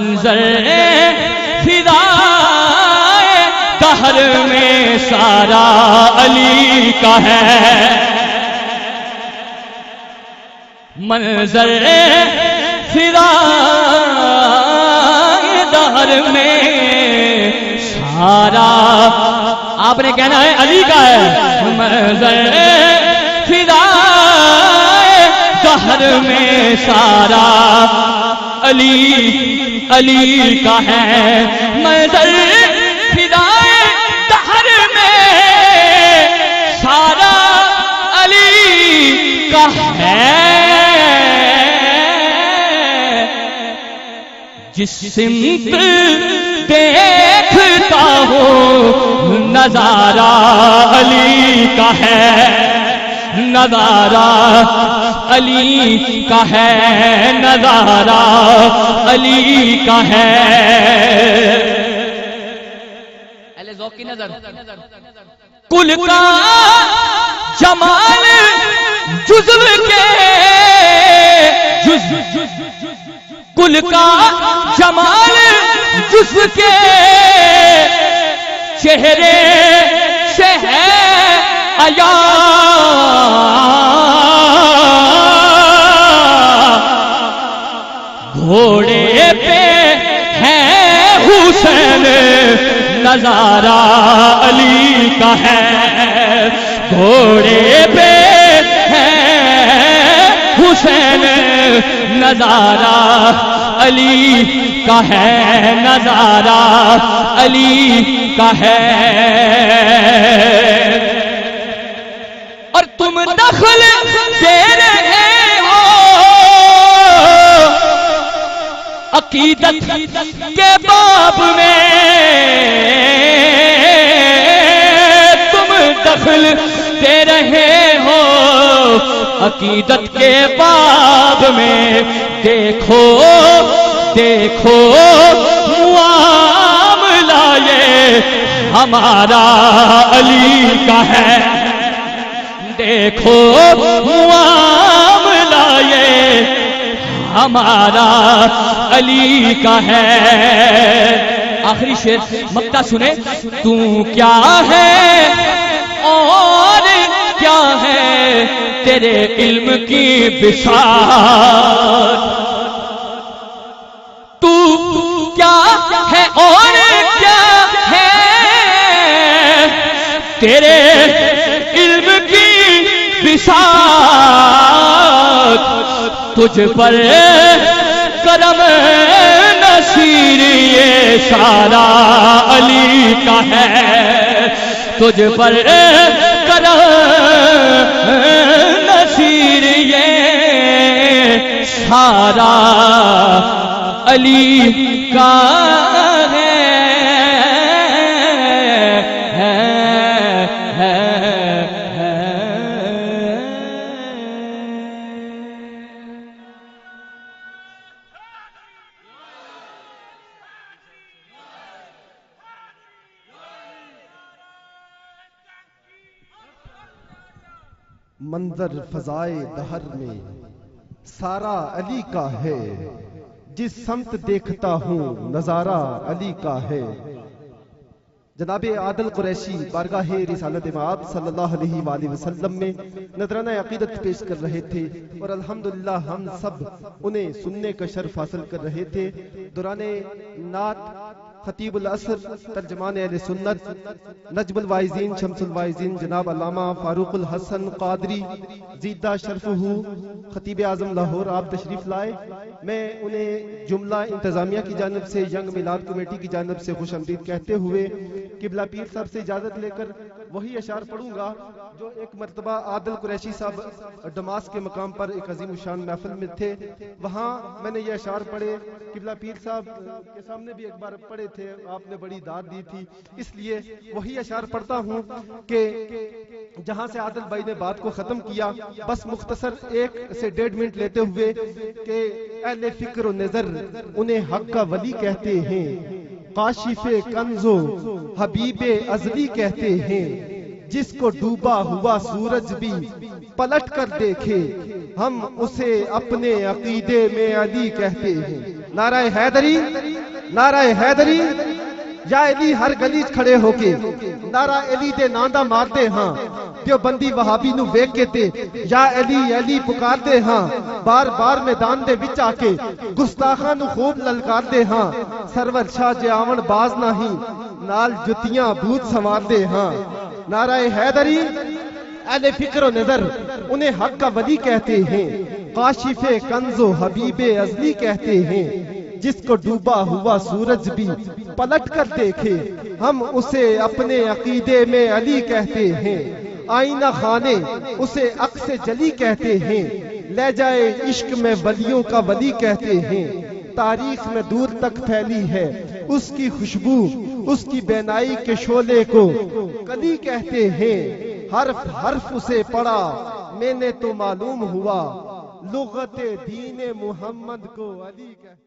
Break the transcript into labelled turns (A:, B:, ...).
A: मंजर फिदाए दहर में सारा अली का है। मंजर फिदाए दहर में सारा आपने कहना है अली का है। मंजर फिदाए दहर में सारा अली अली का है। मंजर फिदाए दहर में सारा अली का है। जिस सिमत देखता हो नजारा अली का है। नजारा अली का है। नजारा अली का है। अले ज़ौक़ की नजर कुल का जमाल जुज़्व के कुल का जमाल जुज़्व के चेहरे से है आया। घोड़े पे है हुसैन नजारा अली का है। घोड़े पे है हुसैन नजारा अली का है। नजारा अली का है। और तुम दखल दे रहे हो अकीदत के बाब में। तुम दखल दे रहे हो अकीदत के बाब में। देखो देखो मामला ये हमारा अली का है। देखो मामला ये हमारा अली का है। आखिरी शेर मक्ता सुने। तू क्या है और क्या है तेरे इल्म की बिसात। तू क्या है और क्या है तेरे इल्म की बिसात। तुझ पर करम नसीर ये सारा अली का है। तुझ पर करम नसीर ये सारा अली का है।
B: मंजर फजाए दहर में सारा अली का है। जिस समत देखता हूँ नजारा अली का है। जनाब आदिल कुरैशी बारगाह रिसालत मआब सल्लल्लाहु अलैहि वसल्लम में नजराना अकीदत पेश कर रहे थे और अल्हम्दुलिल्लाह हम सब उन्हें सुनने का शर्फ हासिल कर रहे थे। दौराने नात खतीबुल असर तर्जमान अहले सुन्नत नजमुल वाइज़ीन शम्सुल वाइज़ीन जनाब अल्लामा फारूकुल हसन कादरी ज़ीदा शरफहू खतीब आज़म लाहौर आप तशरीफ लाए। मैं उन्हें जुमला इंतजामिया की जानिब से यंग मिलाद कमेटी की जानिब से खुशआमदीद कहते हुए किबला पीर साहब से इजाजत लेकर वही अशार पढ़ूंगा जो एक मरतबा आदिल कुरैशी साहब डमास के मकाम पर एक अजीम शान महफिल में थे। वहाँ मैंने ये अशार पढ़े। किबला पीर साहब के सामने भी एक बार पढ़े थे, आपने बड़ी दाद दी थी, इसलिए वही अशार पढ़ता हूँ कि जहाँ से आदिल भाई ने बात को खत्म किया बस मुख्तसर 1 से 1.5 मिनट लेते हुए कि अहले फिक्र व नजर उन्हें हक का वली कहते हैं। काशिफे कंजो हबीबे अजली कहते हैं। जिसको डूबा हुआ सूरज भी पलट कर देखे हम उसे अपने अकीदे में अली कहते हैं। नाराए हैदरी, नाराए हैदरी। या अली हर गली च खड़े होके नारा अली दे नां दा मारदे हां। देवबंदी वहाबी नू वेख के ते या अली पुकारदे हां। बार बार मैदान दे विच आके गुस्ताखां नू खूब ललकारदे हां। सरवर शाह जियावन बाज नहीं नाल जुतियां भूत संवारदे हां। नाराए हैदरी। अहले फिक्र नजर उन्हें हक का वली कहते हैं। काशिफे कंजो हबीबे अजली कहते हैं। जिसको डूबा हुआ सूरज भी पलट कर देखे हम उसे अपने अकीदे में अली कहते हैं। आईना खाने उसे अक से जली कहते हैं। ले जाए इश्क में वलियों का वली कहते हैं। तारीख में दूर तक फैली है उसकी खुशबू, उसकी बेनाई के शोले को कली कहते हैं। हर्फ हर्फ उसे पढ़ा मैंने तो मालूम हुआ लुगते दीने मोहम्मद को अली कहते हैं।